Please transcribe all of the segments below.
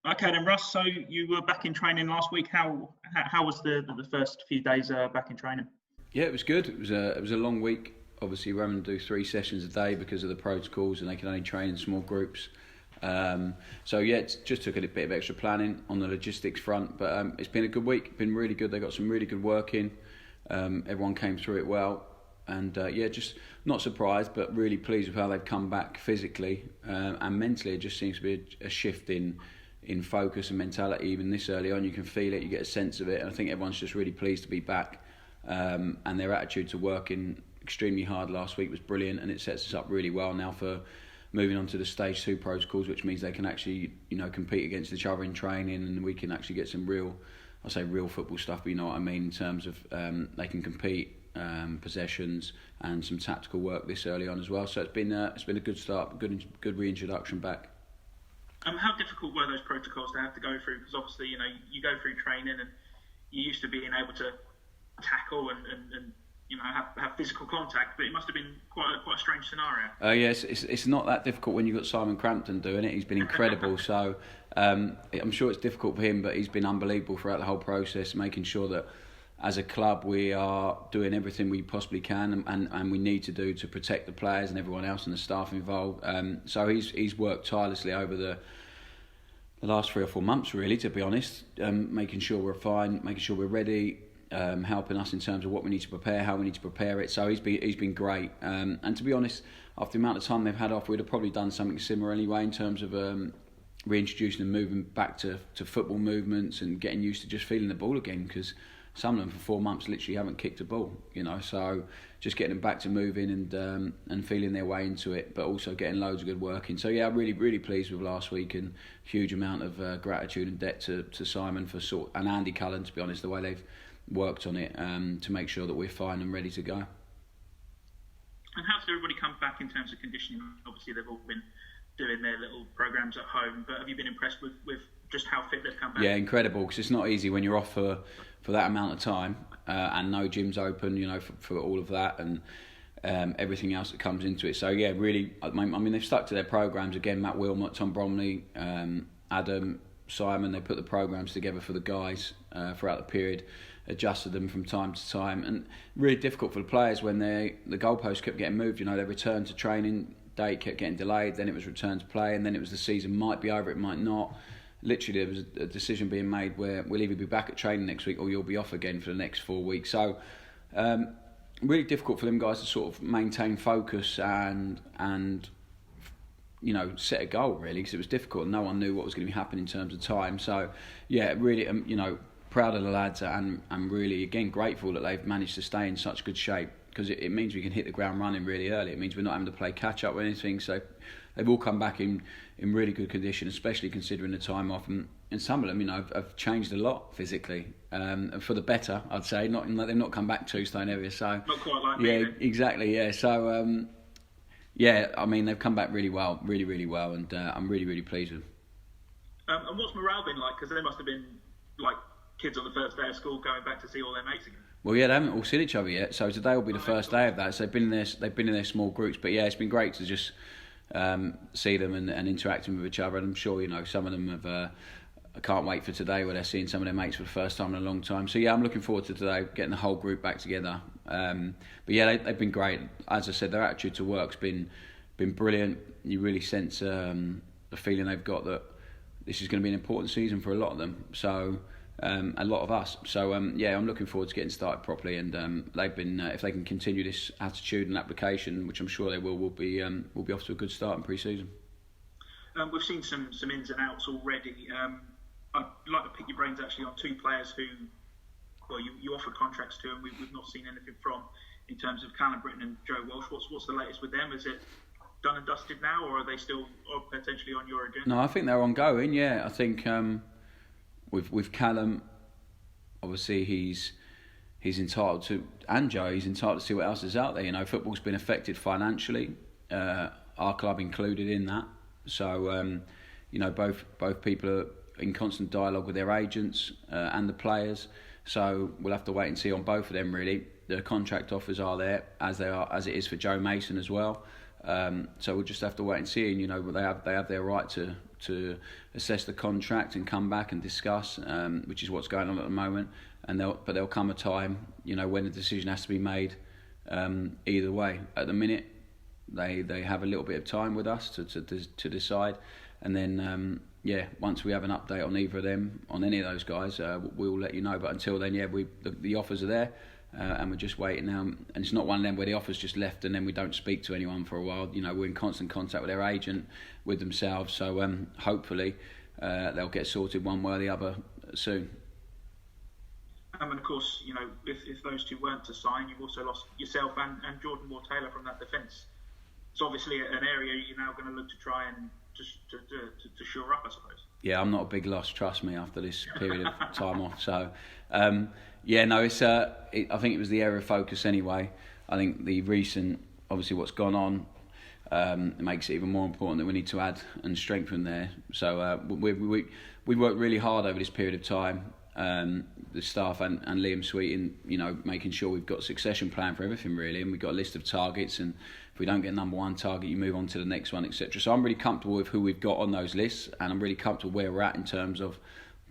Okay then, Russ. So you were back in training last week. How was the first few days back in training? Yeah, it was good. It was a long week. Obviously, we're having to do 3 sessions a day because of the protocols, and they can only train in small groups. So yeah, it just took a bit of extra planning on the logistics front, but it's been a good week. It's been really good. They got some really good work in. Everyone came through it well, and yeah, just not surprised, but really pleased with how they've come back physically and mentally. It just seems to be a shift in focus and mentality. Even this early on, you can feel it. You get a sense of it, and I think everyone's just really pleased to be back. And their attitude to working extremely hard last week was brilliant, and it sets us up really well now for moving on to the stage 2 protocols, which means they can actually compete against each other in training, and we can actually get some real football stuff, but you know what I mean, in terms of they can compete, possessions and some tactical work this early on as well. So it's been a good start, good reintroduction back. How difficult were those protocols to have to go through? Because obviously, you go through training and you're used to being able to tackle and have physical contact, but it must have been quite a strange scenario. Yes, it's not that difficult when you've got Simon Crampton doing it. He's been incredible. So I'm sure it's difficult for him, but he's been unbelievable throughout the whole process, making sure that as a club we are doing everything we possibly can and we need to do to protect the players and everyone else and the staff involved. So he's worked tirelessly over the last 3 or 4 months, really, to be honest, making sure we're fine, making sure we're ready. Helping us in terms of what we need to prepare, how we need to prepare it. So he's been great. And to be honest, after the amount of time they've had off, we'd have probably done something similar anyway in terms of reintroducing and moving back to football movements and getting used to just feeling the ball again, because some of them for 4 months literally haven't kicked a ball, so just getting them back to moving and feeling their way into it, but also getting loads of good work in. So yeah, I'm really pleased with last week, and huge amount of gratitude and debt to Simon and Andy Cullen, to be honest, the way they've worked on it to make sure that we're fine and ready to go. And how's everybody come back in terms of conditioning? Obviously, they've all been doing their little programs at home, but have you been impressed with just how fit they've come back? Yeah, incredible, because it's not easy when you're off for that amount of time and no gyms open, for all of that and everything else that comes into it. So yeah, really, I mean, they've stuck to their programs again. Matt Wilmot, Tom Bromley, Adam, Simon, they put the programs together for the guys throughout the period, adjusted them from time to time, and really difficult for the players when the goalposts kept getting moved. Their return to training date kept getting delayed, then it was return to play, and then it was the season might be over, it might not. Literally there was a decision being made where we'll either be back at training next week or you'll be off again for the next 4 weeks. So really difficult for them guys to sort of maintain focus and set a goal, really, because it was difficult. No one knew what was going to be happening in terms of time. So yeah, really proud of the lads, and I'm really, again, grateful that they've managed to stay in such good shape, because it means we can hit the ground running really early. It means we're not having to play catch up or anything. So they've all come back in really good condition, especially considering the time off. And some of them, have changed a lot physically, and for the better, I'd say. Not in that they've not come back 2 stone heavier. So not quite like me. Yeah, then. exactly. Yeah. So yeah, I mean, they've come back really well, really well, and I'm really pleased with them. And what's morale been like? Because they must have been like kids on the first day of school going back to see all their mates again. Well, yeah, they haven't all seen each other yet, so today will be the first day of that. So they've been in their small groups, but yeah, it's been great to just see them and interacting with each other. And I'm sure some of them have. I can't wait for today where they're seeing some of their mates for the first time in a long time. So yeah, I'm looking forward to today, getting the whole group back together. But yeah, they've been great. As I said, their attitude to work's been brilliant. You really sense the feeling they've got that this is going to be an important season for a lot of them. So. A lot of us. So yeah, I'm looking forward to getting started properly, and they've been if they can continue this attitude and application, which I'm sure they will, we'll be off to a good start in pre-season. We've seen some ins and outs already. I'd like to pick your brains actually on 2 players who, well, you offer contracts to, and we've not seen anything from, in terms of Callum Britton and Joe Walsh. What's the latest with them? Is it done and dusted now, or are they still potentially on your agenda? No, I think they're ongoing. Yeah, I think. With Callum, obviously he's entitled to, and Joe, he's entitled to see what else is out there. Football's been affected financially, our club included in that. So, both people are in constant dialogue with their agents and the players. So we'll have to wait and see on both of them. Really, the contract offers are there, as it is for Joe Mason as well. So we'll just have to wait and see. And you know, they have their right to assess the contract and come back and discuss, which is what's going on at the moment. And there'll come a time, you know, when the decision has to be made. Either way, at the minute, they have a little bit of time with us to decide, and then once we have an update on either of them, on any of those guys, we'll let you know. But until then, the offers are there, and we're just waiting now. And it's not one of them where the offers just left and then we don't speak to anyone for a while. You know, we're in constant contact with their agent, with themselves. So hopefully they'll get sorted one way or the other soon. And of course, you know, if those two weren't to sign, you've also lost yourself and Jordan Moore-Taylor from that defence. It's obviously an area you're now going to look to try and to shore up, I suppose. Yeah, I'm not a big loss, trust me, after this period of time off. So, it's I think it was the area of focus anyway. I think the recent, obviously what's gone on, it makes it even more important that we need to add and strengthen there. So we worked really hard over this period of time. The staff and Liam Sweeting, you know, making sure we've got a succession plan for everything really, and we've got a list of targets, and if we don't get number one target, you move on to the next one, etc. So I'm really comfortable with who we've got on those lists, and I'm really comfortable where we're at in terms of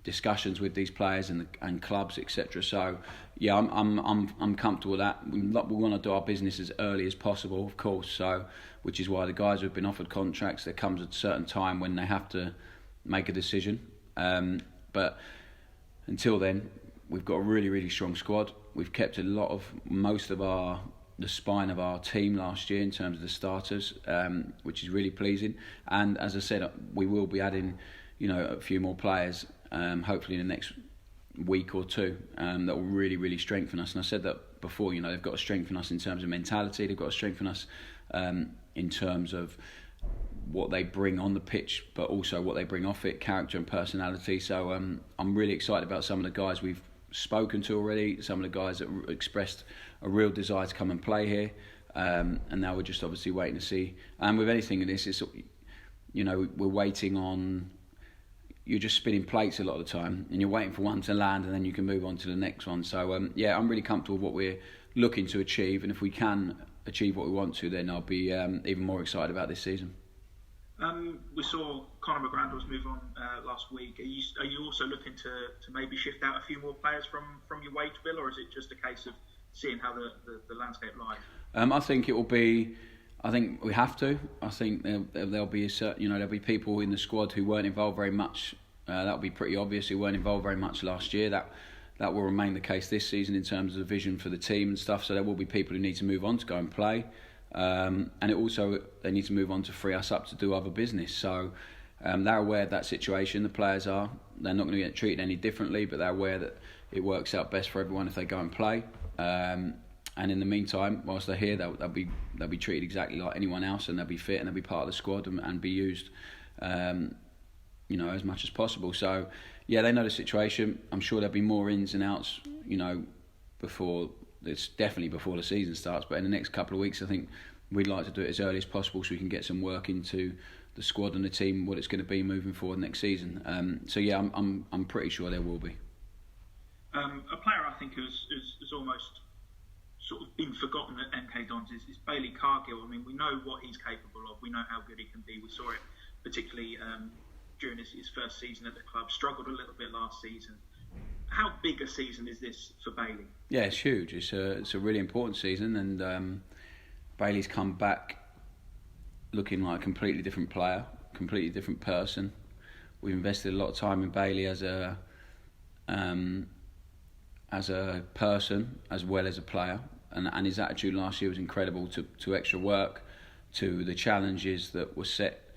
discussions with these players and clubs, etc. So yeah, I'm comfortable with that. We want to do our business as early as possible, of course. So which is why the guys who've been offered contracts, there comes a certain time when they have to make a decision. But until then, we've got a really, really strong squad. We've kept most of the spine of our team last year in terms of the starters, which is really pleasing. And as I said, we will be adding, you know, a few more players, hopefully in the next week or two, that will really, really strengthen us. And I said that before, you know, they've got to strengthen us in terms of mentality. They've got to strengthen us in terms of what they bring on the pitch, but also what they bring off it, character and personality. So I'm really excited about some of the guys we've spoken to already, some of the guys that expressed a real desire to come and play here, and now we're just obviously waiting to see. And with anything in this, it's, you know, we're waiting on, you're just spinning plates a lot of the time, and you're waiting for one to land, and then you can move on to the next one. So I'm really comfortable with what we're looking to achieve, and if we can achieve what we want to, then I'll be even more excited about this season. We saw Conor McGrandles move on last week. Are you also looking to maybe shift out a few more players from your wage bill, or is it just a case of seeing how the landscape lies? I think it will be. I think we have to. I think there'll be there'll be people in the squad who weren't involved very much. That'll be pretty obvious. Who weren't involved very much last year. That will remain the case this season in terms of the vision for the team and stuff. So there will be people who need to move on to go and play. And it also, they need to move on to free us up to do other business. So they're aware of that situation. The players are. They're not going to get treated any differently, but they're aware that it works out best for everyone if they go and play. And in the meantime, whilst they're here, they'll be treated exactly like anyone else, and they'll be fit and they'll be part of the squad and be used, as much as possible. So yeah, they know the situation. I'm sure there'll be more ins and outs, it's definitely before the season starts, but in the next couple of weeks, I think we'd like to do it as early as possible so we can get some work into the squad and the team, what it's going to be moving forward next season. I'm pretty sure there will be. A player I think who's almost sort of been forgotten at MK Dons is Bailey Cargill. I mean, we know what he's capable of. We know how good he can be. We saw it particularly during his first season at the club. Struggled a little bit last season. How big a season is this for Bailey? Yeah, it's huge. It's a really important season, and Bailey's come back looking like a completely different player, completely different person. We've invested a lot of time in Bailey as a person as well as a player, and his attitude last year was incredible to extra work, to the challenges that were set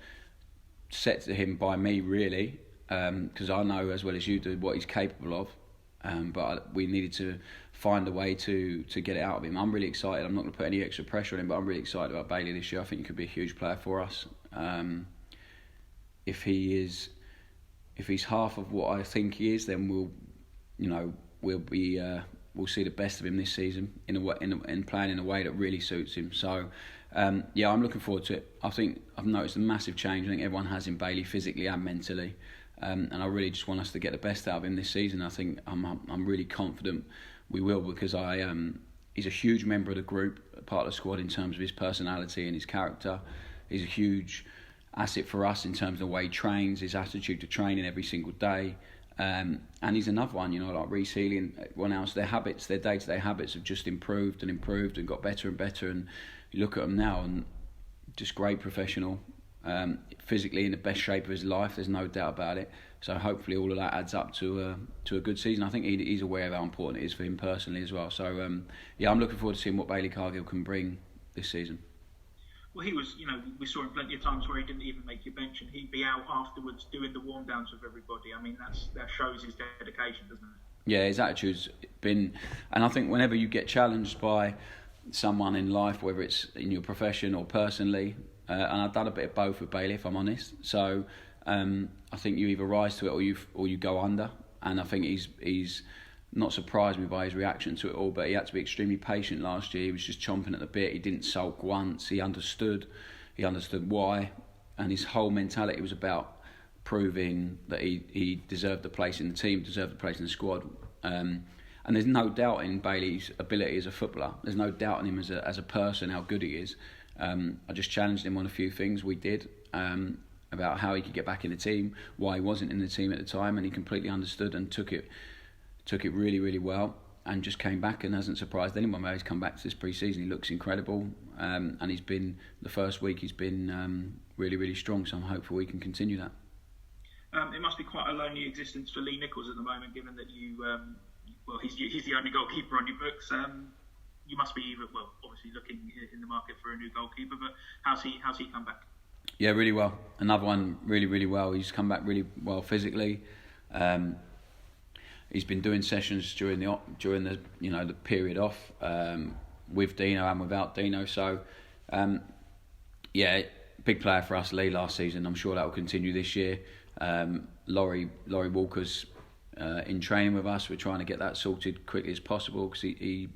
to him by me, really, because I know as well as you do what he's capable of. But we needed to find a way to get it out of him. I'm really excited. I'm not going to put any extra pressure on him, but I'm really excited about Bailey this year. I think he could be a huge player for us. If he's half of what I think he is, then we'll see the best of him this season in playing in a way that really suits him. So I'm looking forward to it. I think I've noticed a massive change. I think everyone has in Bailey physically and mentally. And I really just want us to get the best out of him this season. I think I'm really confident we will, because he's a huge member of the group, part of the squad in terms of his personality and his character. He's a huge asset for us in terms of the way he trains, his attitude to training every single day. And he's another one, like Reece Healy and everyone else, their day-to-day habits have just improved and got better and better. And you look at them now and just great professional, physically in the best shape of his life, there's no doubt about it. So hopefully all of that adds up to a good season. I think he's aware of how important it is for him personally as well. So I'm looking forward to seeing what Bailey Cargill can bring this season. Well, he was, we saw him plenty of times where he didn't even make your bench, and he'd be out afterwards doing the warm downs with everybody. I mean, that shows his dedication, doesn't it? Yeah, his attitude's been, and I think whenever you get challenged by someone in life, whether it's in your profession or personally, and I've done a bit of both with Bailey, if I'm honest. So I think you either rise to it or you go under, and I think he's not surprised me by his reaction to it all, but he had to be extremely patient last year. He was just chomping at the bit. He didn't sulk once. He understood why, and his whole mentality was about proving that he deserved a place in the team, deserved a place in the squad. And there's no doubt in Bailey's ability as a footballer. There's no doubt in him as a person, how good he is. I just challenged him on a few things we did about how he could get back in the team, why he wasn't in the team at the time, and he completely understood and took it really, really well, and just came back and hasn't surprised anyone. He's come back to this pre-season. He looks incredible, and he's been, the first week he's been really, really strong, so I'm hopeful we can continue that. It must be quite a lonely existence for Lee Nichols at the moment, given that he's the only goalkeeper on your books. You must be obviously looking in the market for a new goalkeeper, but how's he come back? Yeah, really well. Another one, really, really well. He's come back really well physically. He's been doing sessions during the the period off with Dino and without Dino. So big player for us, Lee, last season. I'm sure that will continue this year. Laurie Walker's in training with us. We're trying to get that sorted quickly as possible because he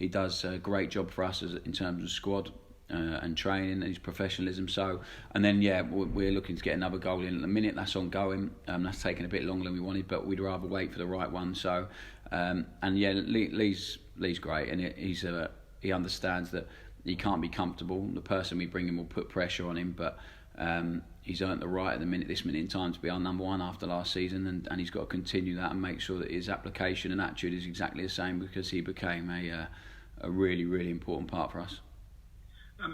does a great job for us in terms of squad and training and his professionalism. So, and then we're looking to get another goal in at the minute. That's ongoing. That's taken a bit longer than we wanted, but we'd rather wait for the right one. So, Lee's great, and he understands that he can't be comfortable. The person we bring in will put pressure on him, but he's earned the right at this minute in time to be our number one after last season, and he's got to continue that and make sure that his application and attitude is exactly the same, because he became a really, really important part for us.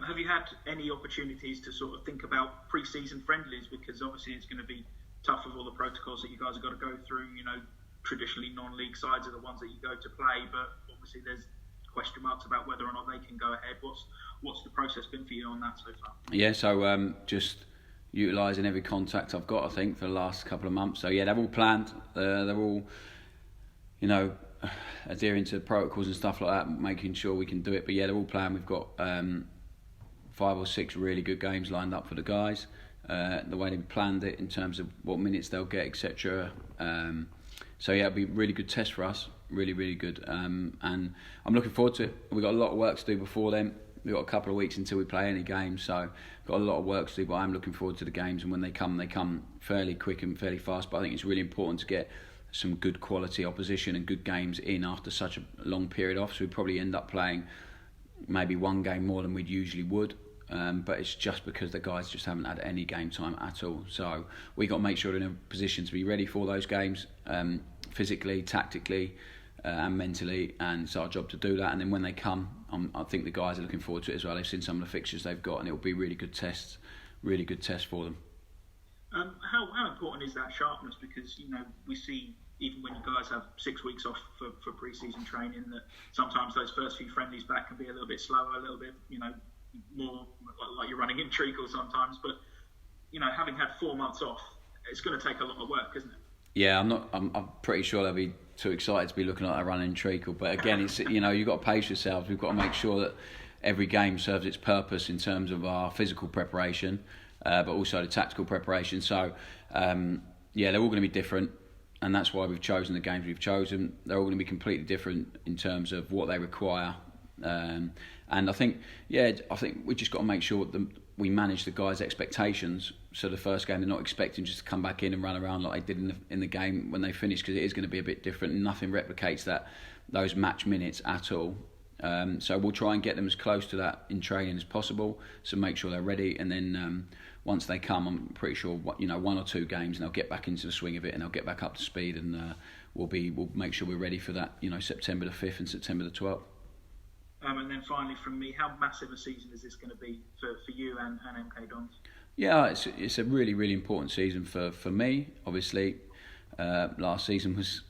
Have you had any opportunities to sort of think about pre-season friendlies? Because obviously it's going to be tough with all the protocols that you guys have got to go through. Traditionally non-league sides are the ones that you go to play, but obviously there's question marks about whether or not they can go ahead. What's the process been for you on that so far? Yeah, so just utilising every contact I've got, I think, for the last couple of months. So they're all planned. They're all, adhering to protocols and stuff like that, making sure we can do it. But they're all planned. We've got 5 or 6 really good games lined up for the guys. The way they planned it in terms of what minutes they'll get, etc. It'll be a really good test for us. Really, really good. And I'm looking forward to it. We've got a lot of work to do before then. We've got a couple of weeks until we play any games, so got a lot of work to do, but I'm looking forward to the games, and when they come fairly quick and fairly fast. But I think it's really important to get some good quality opposition and good games in after such a long period off. So we probably end up playing maybe one game more than we'd usually would, but it's just because the guys just haven't had any game time at all. So we got to make sure they're in a position to be ready for those games, physically, tactically, and mentally, and it's our job to do that. And then when they come, I think the guys are looking forward to it as well. They've seen some of the fixtures they've got, and it will be really good test for them. How important is that sharpness? Because we see, even when you guys have 6 weeks off for pre-season training, that sometimes those first few friendlies back can be a little bit slower, a little bit more like you're running in treacle sometimes. But having had 4 months off, it's going to take a lot of work, isn't it? Yeah, I'm pretty sure they'll be too excited to be looking like a running treacle. But again, it's you've got to pace yourselves. We've got to make sure that every game serves its purpose in terms of our physical preparation, but also the tactical preparation. So they're all going to be different, and that's why we've chosen the games we've chosen. They're all going to be completely different in terms of what they require. And I think we just got to make sure that we manage the guys' expectations. So the first game, they're not expecting just to come back in and run around like they did in the game when they finished, because it is going to be a bit different. Nothing replicates those match minutes at all. So we'll try and get them as close to that in training as possible, so make sure they're ready, and then once they come, I'm pretty sure 1 or 2 games, and they'll get back into the swing of it, and they'll get back up to speed, and we'll make sure we're ready for that. September the 5th and September the 12th. And then finally from me, how massive a season is this going to be for you and MK Dons? Yeah, it's a really, really important season for me. Obviously, last season was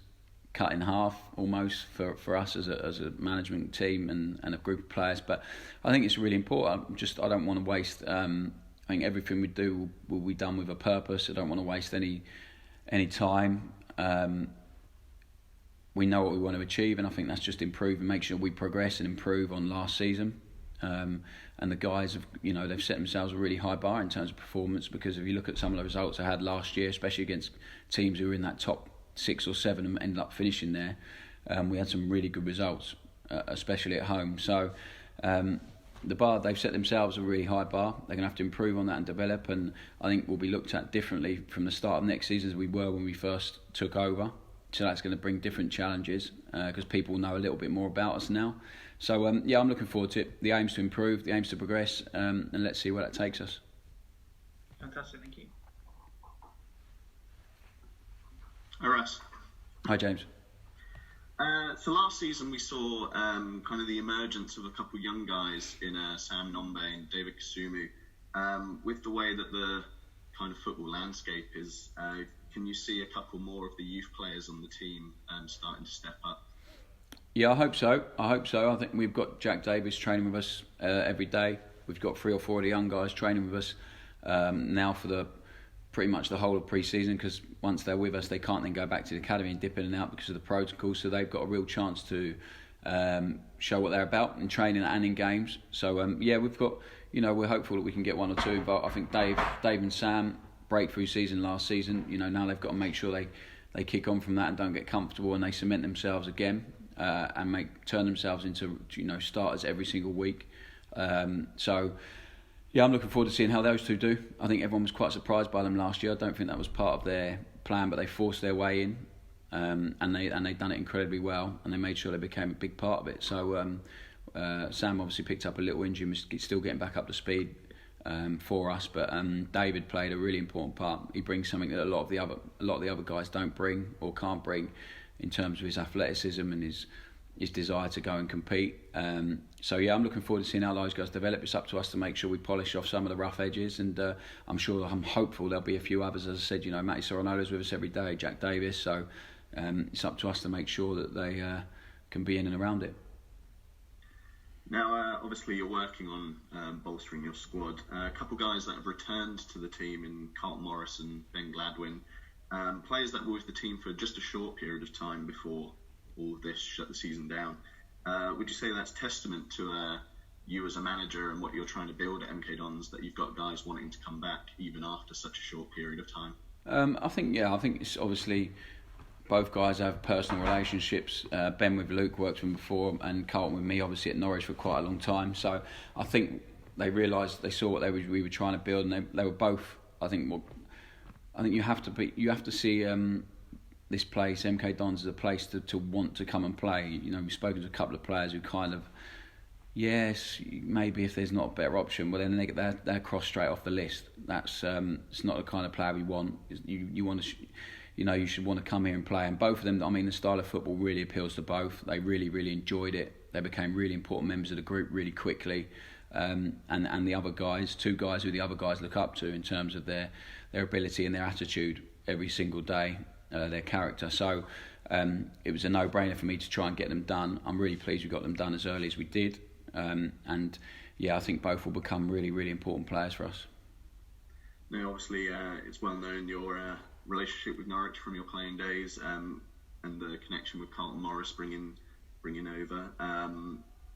cut in half almost for us as a management team and a group of players. But I think it's really important. I don't want to waste. I think everything we do will be done with a purpose. I don't want to waste any time. We know what we want to achieve, and I think that's just improve and make sure we progress and improve on last season. And the guys have, they've set themselves a really high bar in terms of performance, because if you look at some of the results they had last year, especially against teams who were in that top 6 or 7 and ended up finishing there, we had some really good results, especially at home. So the bar they've set themselves a really high bar. They're going to have to improve on that and develop, and I think we'll be looked at differently from the start of next season as we were when we first took over. So that's going to bring different challenges because people know a little bit more about us now. So I'm looking forward to it. The aim's to improve, the aim's to progress, and let's see where that takes us. Fantastic, thank you. Hi, Russ. Hi, James. So last season we saw kind of the emergence of a couple of young guys in Sam Nombe and David Kasumu. With the way that the kind of football landscape is, can you see a couple more of the youth players on the team starting to step up? Yeah, I hope so. I think we've got Jack Davis training with us every day. We've got 3 or 4 of the young guys training with us now for pretty much the whole of pre-season, because once they're with us, they can't then go back to the academy and dip in and out because of the protocol. So they've got a real chance to show what they're about in training and in games. So we've got, we're hopeful that we can get 1 or 2. But I think Dave and Sam, breakthrough season last season. Now they've got to make sure they kick on from that and don't get comfortable, and they cement themselves again. And turn themselves into starters every single week. I'm looking forward to seeing how those 2 do. I think everyone was quite surprised by them last year. I don't think that was part of their plan, but they forced their way in, and they've done it incredibly well, and they made sure they became a big part of it. So Sam obviously picked up a little injury, was still getting back up to speed for us, but David played a really important part. He brings something that a lot of the other guys don't bring or can't bring, in terms of his athleticism and his desire to go and compete. I'm looking forward to seeing how those guys develop. It's up to us to make sure we polish off some of the rough edges, and I'm hopeful there'll be a few others. As I said, Matty Soronolo's with us every day, Jack Davis, so it's up to us to make sure that they can be in and around it. Now, obviously you're working on bolstering your squad. A couple guys that have returned to the team in Carlton Morris and Ben Gladwin, players that were with the team for just a short period of time before all of this shut the season down. Would you say that's testament to you as a manager and what you're trying to build at MK Dons, that you've got guys wanting to come back even after such a short period of time? I think it's obviously both guys have personal relationships. Ben with Luke worked with him before, and Carlton with me obviously at Norwich for quite a long time. So I think they realised, they saw what we were trying to build, and they were both, I think you have to see this place, MK Dons, as a place to want to come and play. We've spoken to a couple of players who kind of, yes, maybe if there's not a better option, well then they're crossed straight off the list. That's it's not the kind of player we want. You want to, you should want to come here and play. And both of them, the style of football really appeals to both. They really, really enjoyed it. They became really important members of the group really quickly. And the other guys, 2 guys who the other guys look up to in terms of their ability and their attitude every single day, their character. So it was a no-brainer for me to try and get them done. I'm really pleased we got them done as early as we did. I think both will become really, really important players for us. Now, obviously, it's well known your relationship with Norwich from your playing days, and the connection with Carlton Morris bringing over.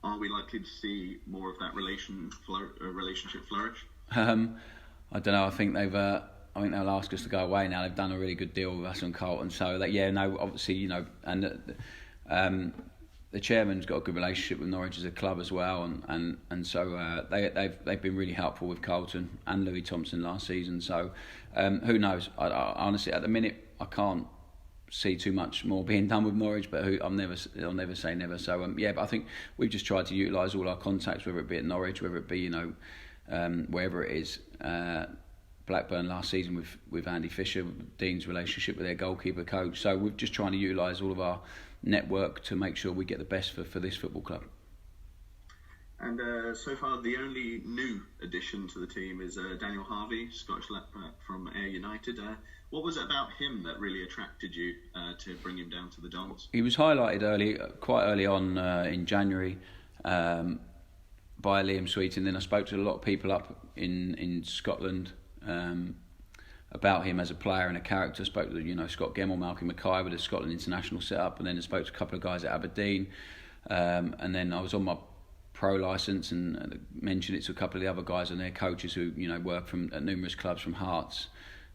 Are we likely to see more of that relationship flourish? I don't know. I think they'll ask us to go away now. They've done a really good deal with us on Carlton, so obviously, and the chairman's got a good relationship with Norwich as a club as well, and so they've been really helpful with Carlton and Louis Thompson last season. So who knows? I honestly, at the minute, I can't see too much more being done with Norwich, but I'll never say never. So but I think we've just tried to utilise all our contacts, whether it be at Norwich, whether it be wherever it is. Blackburn last season with Andy Fisher, Dean's relationship with their goalkeeper coach. So we're just trying to utilise all of our network to make sure we get the best for this football club. And so far, the only new addition to the team is Daniel Harvey, Scottish left-back from Ayr United. What was it about him that really attracted you to bring him down to the Dons? He was highlighted quite early on in January by Liam Sweeting. Then I spoke to a lot of people up in Scotland about him as a player and a character. I spoke to Scott Gemmell, Malcolm Mackay with the Scotland international set-up, and then I spoke to a couple of guys at Aberdeen, and then I was on my pro licence and mentioned it to a couple of the other guys and their coaches who work at numerous clubs, from Hearts,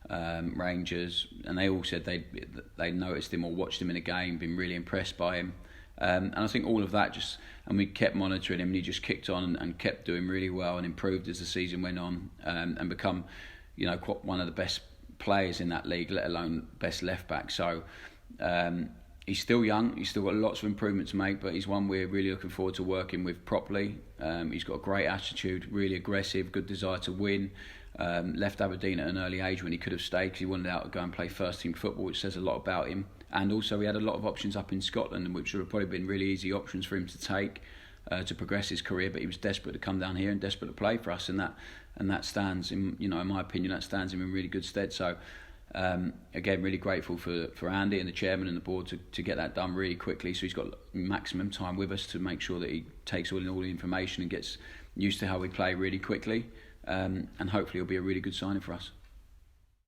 Rangers, and they all said they noticed him or watched him in a game, been really impressed by him, and I think all of that and we kept monitoring him, and he just kicked on and kept doing really well and improved as the season went on, and become one of the best players in that league, let alone best left back. So he's still young, he's still got lots of improvement to make, but he's one we're really looking forward to working with properly. He's got a great attitude, really aggressive, good desire to win. Left Aberdeen at an early age when he could have stayed because he wanted out to go and play first team football, which says a lot about him. And also he had a lot of options up in Scotland, which would have probably been really easy options for him to take to progress his career, but he was desperate to come down here and desperate to play for us, and that stands in my opinion, that stands him in really good stead. So again, really grateful for Andy and the chairman and the board to get that done really quickly, so he's got maximum time with us to make sure that he takes all the information and gets used to how we play really quickly, and hopefully it'll be a really good signing for us.